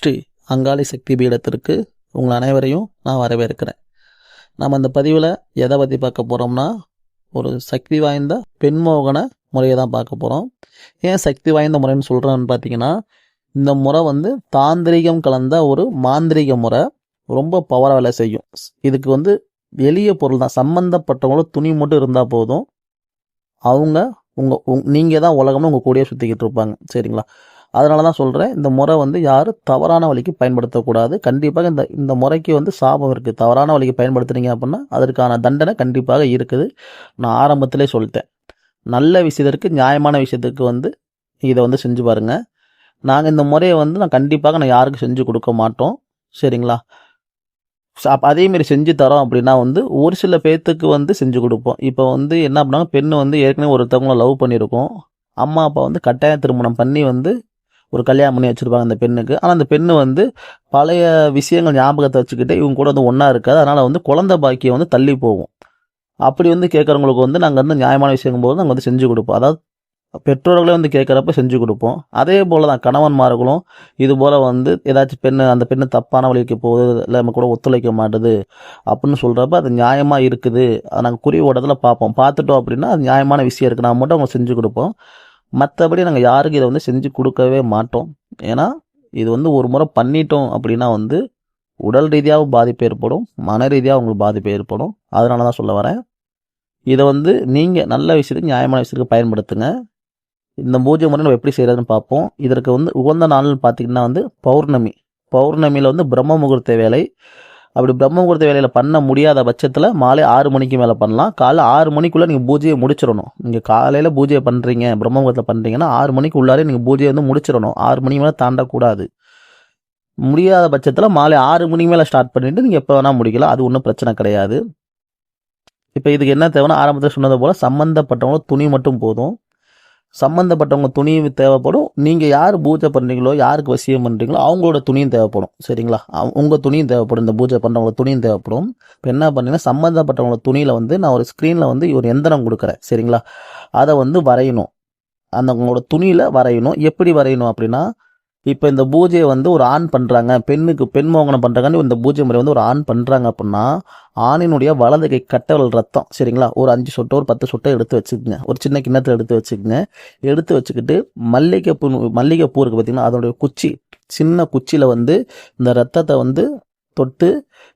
ஸ்ரீ அங்காளி சக்தி பீடத்திற்கு உங்கள் அனைவரையும் நான் வரவேற்கிறேன். நம்ம இந்த பதிவில் எதை பற்றி பார்க்க போகிறோம்னா, ஒரு சக்தி வாய்ந்த பெண்மோகன முறையை தான் பார்க்க போகிறோம். ஏன் சக்தி வாய்ந்த முறைன்னு சொல்கிறேன்னு பார்த்தீங்கன்னா, இந்த முறை தாந்திரிகம் கலந்த ஒரு மாந்திரிக முறை. ரொம்ப பவராக வேலை செய்யும். இதுக்கு எளிய பொருள் தான். சம்மந்தப்பட்டவங்களோட துணி மட்டும் இருந்தால் போதும். அவங்க நீங்கள் தான் உலகம்னு உங்கள் கூடயே சுற்றிக்கிட்டு இருப்பாங்க. சரிங்களா? அதனால தான் சொல்கிறேன், இந்த முறை யாரும் தவறான வழிக்கு பயன்படுத்தக்கூடாது. கண்டிப்பாக இந்த முறைக்கு சாபம் இருக்குது. தவறான வழிக்கு பயன்படுத்துனீங்க அப்படின்னா அதற்கான தண்டனை கண்டிப்பாக இருக்குது. நான் ஆரம்பத்திலே சொல்லிட்டேன். நல்ல விஷயத்திற்கு, நியாயமான விஷயத்துக்கு இதை செஞ்சு பாருங்கள். நாங்கள் இந்த முறையை நான் கண்டிப்பாக யாருக்கும் செஞ்சு கொடுக்க மாட்டோம். சரிங்களா? அதேமாரி செஞ்சு தரோம் அப்படின்னா ஒரு சில பேர்த்துக்கு செஞ்சு கொடுப்போம். இப்போ என்ன பண்ணாங்க, பெண்ணு ஏற்கனவே ஒருத்தவங்கள லவ் பண்ணியிருக்கோம். அம்மா அப்பா கட்டாய திருமணம் பண்ணி ஒரு கல்யாணம் பண்ணி வச்சுருப்பாங்க அந்த பெண்ணுக்கு. ஆனால் அந்த பெண்ணு பழைய விஷயங்கள் ஞாபகத்தை வச்சுக்கிட்டு இவங்க கூட ஒன்றா இருக்காது. அதனால் குழந்தை பாக்கியம் தள்ளி போகும். அப்படி கேட்குறவங்களுக்கு நாங்கள் நியாயமான விஷயங்கும் போது நாங்கள் செஞ்சு கொடுப்போம். அதாவது பெற்றோர்களே கேட்குறப்ப செஞ்சு கொடுப்போம். அதே போல் தான் கணவன்மார்களும் இது போல் ஏதாச்சும் அந்த பெண்ணு தப்பான வழிக்கு போகுது, இல்லை நம்ம கூட ஒத்துழைக்க மாட்டுது அப்படின்னு சொல்கிறப்ப அது நியாயமாக இருக்குது, அதை நாங்கள் குறி ஓட்டத்தில் பார்ப்போம். பார்த்துட்டோம் அப்படின்னா அது நியாயமான விஷயம் இருக்குது, நான் மட்டும் அவங்க செஞ்சு கொடுப்போம். மற்றபடி நாங்கள் யாருக்கும் இதை செஞ்சு கொடுக்கவே மாட்டோம். ஏன்னா இது ஒரு முறை பண்ணிட்டோம் அப்படின்னா உடல் ரீதியாகவும் பாதிப்பு ஏற்படும், மன ரீதியாக உங்களுக்கு பாதிப்பு ஏற்படும். அதனால தான் சொல்ல வரேன். இதை நீங்கள் நல்ல விஷயத்துக்கு, நியாயமான விஷயத்துக்கு பயன்படுத்துங்க. இந்த பூஜை முறை நம்ம எப்படி செய்கிறதுன்னு பார்ப்போம். இதற்கு உகந்த நாள்னு பார்த்தீங்கன்னா பௌர்ணமியில் பிரம்ம முகூர்த்த வேலை. அப்படி பிரம்ம முகூர்த்த வேலையில் பண்ண முடியாத பட்சத்தில் மாலை 6 மணிக்கு மேலே பண்ணலாம். காலைல 6 மணிக்குள்ளே நீங்கள் பூஜையை முடிச்சிடணும். நீங்கள் காலையில் பூஜையை பண்ணுறீங்க, பிரம்ம முகூர்த்தத்தில் பண்ணுறீங்கன்னா 6 மணிக்கு உள்ளாரே நீங்கள் பூஜையை முடிச்சிடணும். 6 மணிக்கு மேலே தாண்டக்கூடாது. முடியாத பட்சத்தில் மாலை 6 மணிக்கு மேலே ஸ்டார்ட் பண்ணிவிட்டு நீங்கள் எப்போ வேணால் முடிக்கலாம். அது ஒன்றும் பிரச்சனை கிடையாது. இப்போ இதுக்கு என்ன தேவைன்னா, ஆரம்பத்தில் சொன்னது போல் சம்மந்தப்பட்டவங்க துணி மட்டும் போதும். சம்மந்தப்பட்டவங்க துணி தேவைப்படும். நீங்கள் யார் பூஜை பண்ணுறீங்களோ, யாருக்கு வசியம் பண்ணுறீங்களோ அவங்களோட துணியும் தேவைப்படும். சரிங்களா? உங்கள் துணியும் தேவைப்படும். இந்த பூஜை பண்ணுறவங்களோட துணியும் தேவைப்படும். இப்போ என்ன பண்ணீங்கன்னா, சம்மந்தப்பட்டவங்களோட துணியில் நான் ஒரு ஸ்க்ரீனில் ஒரு எந்திரம் கொடுக்குறேன். சரிங்களா? அதை வரையணும். அந்த உங்களோட துணியில் வரையணும். எப்படி வரையணும் அப்படின்னா, இப்போ இந்த பூஜையை ஒரு ஆண் பண்ணுறாங்க, பெண் மோகனம் பண்ணுறாங்கன்னு இந்த பூஜை முறை ஒரு ஆண் பண்ணுறாங்க அப்படின்னா, ஆணினுடைய வலது கை கட்டவல் ரத்தம், சரிங்களா, ஒரு 5 சொட்டோ ஒரு 10 சொட்டோ எடுத்து வச்சுக்கோங்க. ஒரு சின்ன கிண்ணத்தில் எடுத்து வச்சுக்கோங்க. எடுத்து வச்சுக்கிட்டு மல்லிகைப்பூ இருக்குது பார்த்தீங்கன்னா, அதோடைய குச்சி, சின்ன குச்சியில் இந்த ரத்தத்தை தொட்டு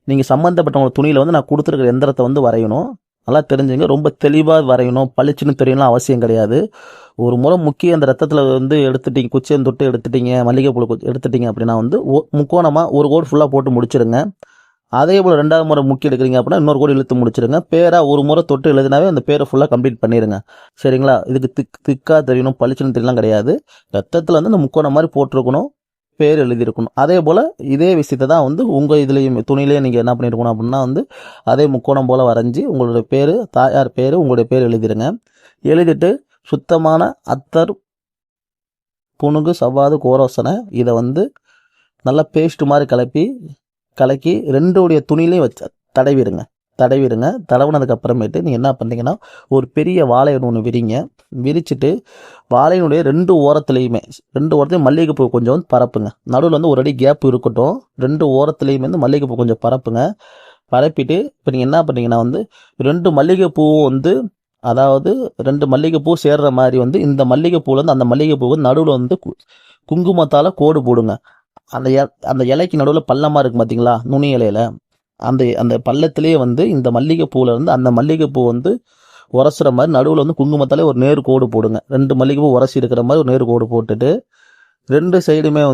நீங்கள் சம்மந்தப்பட்டவங்க துணியில் நான் கொடுத்துருக்கிற எந்திரத்தை வரையணும். நல்லா தெரிஞ்சுங்க. ரொம்ப தெளிவாக வரையணும், பளிச்சுன்னு தெரியணும் அவசியம் கிடையாது. ஒரு முறை முக்கிய அந்த ரத்தத்தில் எடுத்துட்டீங்க, குச்சியை தொட்டு எடுத்துட்டீங்க, மல்லிகைப்பூ எடுத்துட்டீங்க அப்படின்னா முக்கோணமாக ஒரு கோடு ஃபுல்லாக போட்டு முடிச்சிருங்க. அதே போல் 2வது முறை முக்கிய எடுக்கிறீங்க அப்படின்னா இன்னொரு கோடு இழுத்து முடிச்சிருங்க. பேராக ஒரு முறை தொட்டு எழுதினாவே அந்த பேரை ஃபுல்லாக கம்ப்ளீட் பண்ணிடுங்க. சரிங்களா? இதுக்கு திக்காக தெரியணும், பளிச்சுன்னு தெரியலாம் கிடையாது. ரத்தத்தில் இந்த முக்கோணம் மாதிரி போட்டிருக்கணும், பேர் எழுதியிருக்கணும். அதே போல் இதே விஷயத்தை தான் உங்கள் இதுலேயும் துணியிலேயே நீங்கள் என்ன பண்ணியிருக்கணும் அப்படின்னா அதே முக்கோணம் போல் வரைஞ்சி உங்களுடைய பேர், தாயார் பேர், உங்களுடைய பேர் எழுதிடுங்க. எழுதிட்டு சுத்தமான அத்தர், புனுகு, சவ்வாது, கோரோசனை இதை நல்லா பேஸ்ட் மாதிரி கலக்கி 2 துணியிலையும் வச்சு தடவிடுங்க. தடவினதுக்கு அப்புறமேட்டு நீங்கள் என்ன பண்ணுறீங்கன்னா, ஒரு பெரிய வாழையை ஒன்று விரிச்சிட்டு வாழையினுடைய 2 ஓரத்துலேயுமே மல்லிகைப்பூ கொஞ்சம் பரப்புங்க. நடுவில் ஒரு அடி கேப் இருக்கட்டும். 2 ஓரத்துலேயுமே மல்லிகைப்பூ கொஞ்சம் பரப்புங்க. பரப்பிட்டு இப்போ நீங்கள் என்ன பண்ணுறீங்கன்னா 2 மல்லிகைப்பூவும் அதாவது 2 மல்லிகைப்பூ சேர்ற மாதிரி இந்த மல்லிகைப்பூவில் அந்த மல்லிகைப்பூ நடுவில் குங்குமத்தால் கோடு போடுங்க. அந்த இலைக்கு நடுவில் பள்ளமாக இருக்குது பார்த்தீங்களா, நுனி இலையில், அந்த பள்ளத்திலே இந்த மல்லிகைப்பூவில் அந்த மல்லிகைப்பூ உரசுற மாதிரி நடுவில் குங்குமத்தாலே ஒரு நேர் கோடு போடுங்க. 2 மல்லிகைப்பூ உரசி இருக்கிற மாதிரி ஒரு நேர் கோடு போட்டுட்டு 2 சைடுமே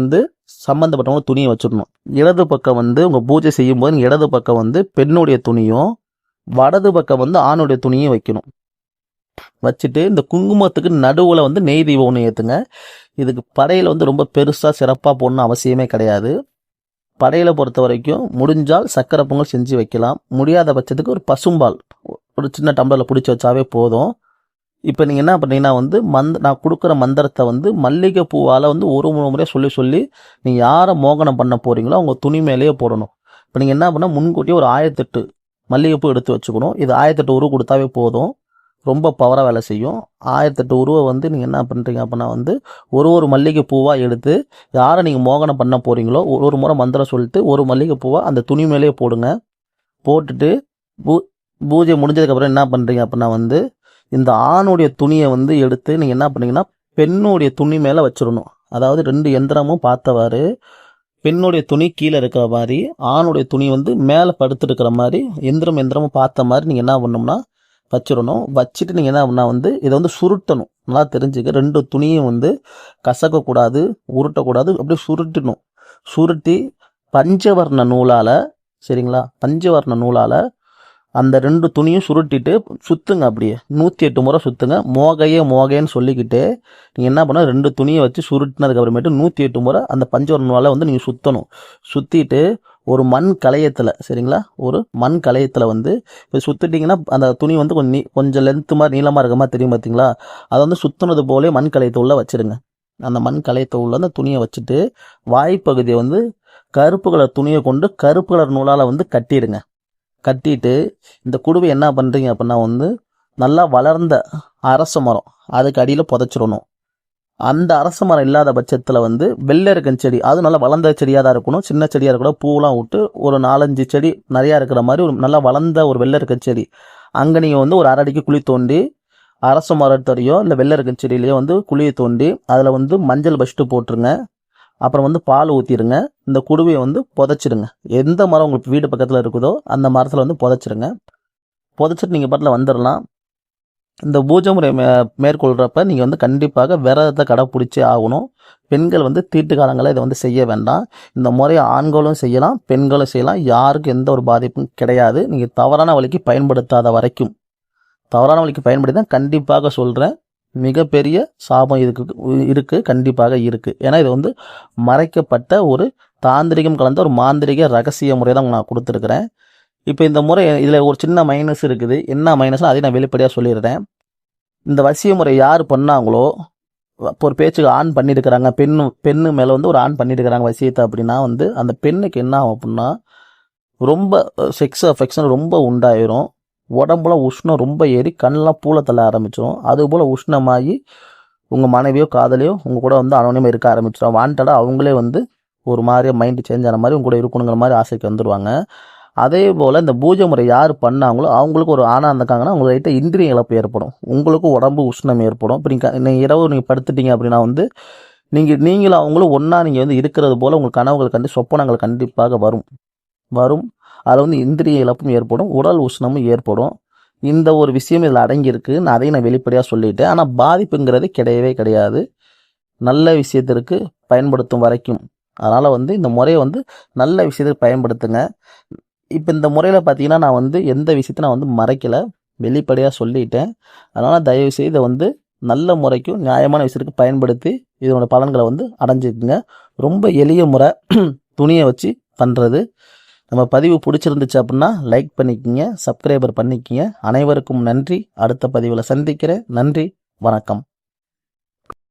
சம்மந்தப்பட்டவங்க துணியை வச்சிடணும். இடது பக்கம் உங்கள் பூஜை செய்யும் போது இடது பக்கம் பெண்ணுடைய துணியும், வடது பக்கம் ஆணுடைய துணியும் வைக்கணும். வச்சுட்டு இந்த குங்குமத்துக்கு நடுவில் நெய் தீபம் ஒன்று ஏற்றுங்க. இதுக்கு படையில் ரொம்ப பெருசாக சிறப்பாக போடணும் அவசியமே கிடையாது. படையில் பொறுத்த வரைக்கும் முடிஞ்சால் சக்கரை பொங்கல் செஞ்சு வைக்கலாம். முடியாத பட்சத்துக்கு ஒரு பசும்பால் ஒரு சின்ன டம்ளரில் பிடிச்சி வச்சாவே போதும். இப்போ நீங்கள் என்ன பண்ணுறீங்கன்னா நான் கொடுக்குற மந்திரத்தை மல்லிகைப்பூவால் ஒரு முறை சொல்லி நீங்கள் யாரை மோகனம் பண்ண போகிறீங்களோ அவங்க துணி மேலேயே போடணும். இப்போ நீங்கள் என்ன பண்ணால் முன்கூட்டியே ஒரு 1008 மல்லிகைப்பூ எடுத்து வச்சுக்கணும். இது 1008 உரு கொடுத்தாவே போதும். ரொம்ப பவராக வேலை செய்யும். 1008 உருவை வந்து நீங்கள் என்ன பண்ணுறீங்க அப்படின்னா வந்து ஒரு மல்லிகை பூவாக எடுத்து யாரை நீங்கள் மோகனம் பண்ண போகிறீங்களோ ஒரு முறை மந்திரம் சொல்லிட்டு ஒரு மல்லிகை பூவாக அந்த துணி மேலேயே போடுங்க. போட்டுட்டு பூஜை முடிஞ்சதுக்கப்புறம் என்ன பண்ணுறீங்க அப்படின்னா வந்து இந்த ஆணுடைய துணியை வந்து எடுத்து நீங்கள் என்ன பண்ணீங்கன்னா பெண்ணுடைய துணி மேலே வச்சிடணும். அதாவது 2 எந்திரமும் பார்த்தவாறு பெண்ணுடைய துணி கீழே இருக்கிற மாதிரி ஆணுடைய துணி வந்து மேலே படுத்துருக்கிற மாதிரி எந்திரமும் பார்த்த மாதிரி நீங்கள் என்ன பண்ணணும்னா வச்சிடணும். வச்சுட்டு நீங்கள் என்ன பண்ணால் வந்து இதை வந்து சுருட்டணும். நல்லா தெரிஞ்சுக்க, 2 துணியும் வந்து கசக்கக்கூடாது, உருட்டக்கூடாது, அப்படியே சுருட்டணும். சுருட்டி பஞ்சவர்ண நூலால், சரிங்களா, பஞ்சவர்ண நூலால் அந்த 2 துணியும் சுருட்டிட்டு சுற்றுங்க. அப்படியே 108 முறை சுற்றுங்க. மோகைன்னு சொல்லிக்கிட்டு நீங்கள் என்ன பண்ண 2 துணியை வச்சு சுருட்டினதுக்கு அப்புறமேட்டு 108 முறை அந்த பஞ்சவர்ண நூலால் வந்து நீங்கள் சுற்றணும். சுற்றிட்டு ஒரு மண் கலையத்தில், சரிங்களா, ஒரு மண் கலையத்தில் வந்து இப்போ சுற்றிட்டிங்கன்னா அந்த துணி வந்து கொஞ்சம் லென்த்து மாதிரி நீளமாக இருக்க மாதிரி தெரியும் பார்த்தீங்களா. அதை வந்து சுற்றுனது போலே மண் கலையத்தை உள்ள வச்சுருங்க. அந்த மண் கலையத்தை உள்ள அந்த துணியை வச்சுட்டு வாய்ப்பகுதியை வந்து கருப்பு கலர் துணியை கொண்டு கருப்பு கலர் நூலால் வந்து கட்டிடுங்க. கட்டிட்டு இந்த குடுவை என்ன பண்ணுறீங்க அப்படின்னா வந்து நல்லா வளர்ந்த அரச மரம் அதுக்கு அடியில் புதைச்சிடணும். அந்த அரச மரம் இல்லாத பட்சத்தில் வந்து வெள்ளரிக்கன் செடி, அது நல்லா வளர்ந்த செடியாக தான் இருக்கணும், சின்ன செடியாக இருக்கக்கூடாது. பூவெலாம் விட்டு ஒரு 4-5 செடி நிறையா இருக்கிற மாதிரி ஒரு நல்லா வளர்ந்த ஒரு வெள்ளரிக்கன் செடி, அங்கே நீங்கள் வந்து ஒரு அரடிக்கு குழி தோண்டி அரச மரத்தடியோ இல்லை வெள்ளரிக்கன் செடியிலையோ வந்து குழியை தோண்டி அதில் வந்து மஞ்சள் பஸ்ட்டு போட்டுருங்க. அப்புறம் வந்து பால் ஊற்றிடுங்க. இந்த குடுவையை வந்து புதைச்சிடுங்க. எந்த மரம் உங்களுக்கு வீடு பக்கத்தில் இருக்குதோ அந்த மரத்தில் வந்து புதைச்சிடுங்க. புதைச்சிட்டு நீங்கள் பாட்டில் வந்துடலாம். இந்த பூஜை முறை மேற்கொள்கிறப்ப நீங்கள் வந்து கண்டிப்பாக விரதத்தை கடைப்பிடிச்சே ஆகணும். பெண்கள் வந்து தீட்டு காலங்களில் இதை வந்து செய்ய வேண்டாம். இந்த முறையை ஆண்களும் செய்யலாம், பெண்களும் செய்யலாம். யாருக்கும் எந்த ஒரு பாதிப்பும் கிடையாது. நீங்கள் தவறான வழிக்கு பயன்படுத்தாத வரைக்கும். தவறான வழிக்கு பயன்படுத்தி தான் கண்டிப்பாக சொல்கிறேன், மிகப்பெரிய சாபம் இதுக்கு இருக்குது, கண்டிப்பாக இருக்குது. ஏன்னா இது வந்து மறைக்கப்பட்ட ஒரு தாந்திரிகம் கலந்த ஒரு மாந்திரிக ரகசிய முறை தான் நான் கொடுத்துருக்குறேன். இப்போ இந்த முறை இதில் ஒரு சின்ன மைனஸ் இருக்குது. என்ன மைனஸ்னால் அதை நான் வெளிப்படையாக சொல்லிடுறேன். இந்த வசிய முறை யார் பண்ணாங்களோ, இப்போ ஒரு பேச்சுக்கு ஆண் பண்ணியிருக்கிறாங்க, பெண்ணு மேலே வந்து ஒரு ஆண் பண்ணியிருக்கிறாங்க வசியத்தை அப்படின்னா வந்து அந்த பெண்ணுக்கு என்ன ஆகும் அப்படின்னா ரொம்ப செக்ஸ் அஃபெக்ஷன் ரொம்ப உண்டாயிரும். உடம்புல உஷ்ணம் ரொம்ப ஏறி கண்ணெலாம் பூளை தள்ள ஆரம்பிச்சிடும். அதுபோல் உஷ்ணமாகி உங்கள் மனைவியோ காதலையோ உங்கள் கூட வந்து அனோனியமாக இருக்க ஆரம்பிச்சிடும். வாண்டடாக அவங்களே வந்து ஒரு மாதிரியாக மைண்டு சேஞ்ச் ஆன மாதிரி உங்க கூட இருக்கணுங்கிற மாதிரி ஆசைக்கு வந்துடுவாங்க. அதே போல் இந்த பூஜை முறை யார் பண்ணாங்களோ அவங்களுக்கு ஒரு ஆணாக இருந்திருக்காங்கன்னா அவங்களுக்கு லைட்டாக இந்திரிய இழப்பு ஏற்படும். உங்களுக்கும் உடம்பு உஷ்ணம் ஏற்படும். இப்போ நீங்கள் இரவு நீங்கள் படுத்துட்டீங்க அப்படின்னா வந்து நீங்களும் அவங்களும் ஒன்றா நீங்கள் வந்து இருக்கிறது போல் உங்கள் கனவுகள் சொப்பனங்கள் கண்டிப்பாக வரும். அதில் வந்து இந்திரிய இழப்பும் ஏற்படும், உடல் உஷ்ணமும் ஏற்படும். இந்த ஒரு விஷயம் இதில் அடங்கியிருக்கு. அதையும் நான் வெளிப்படையாக சொல்லிட்டேன். ஆனால் பாதிப்புங்கிறது கிடையவே கிடையாது, நல்ல விஷயத்திற்கு பயன்படுத்தும் வரைக்கும். அதனால் வந்து இந்த முறையை வந்து நல்ல விஷயத்துக்கு பயன்படுத்துங்க. இப்போ இந்த முறையில் பார்த்தீங்கன்னா நான் வந்து எந்த விஷயத்தை நான் வந்து மறைக்கலை, வெளிப்படையாக சொல்லிட்டேன். அதனால் தயவுசெய்து இதை வந்து நல்ல முறைக்கும் நியாயமான விஷயத்துக்கு பயன்படுத்தி இதனோட பலன்களை வந்து அடைஞ்சிக்குங்க. ரொம்ப எளிய முறை துணியை வச்சு பண்ணுறது. நம்ம பதிவு பிடிச்சிருந்துச்சு அப்படின்னா லைக் பண்ணிக்கிங்க, சப்ஸ்கிரைபர் பண்ணிக்கிங்க. அனைவருக்கும் நன்றி. அடுத்த பதிவில் சந்திக்கிறேன். நன்றி, வணக்கம்.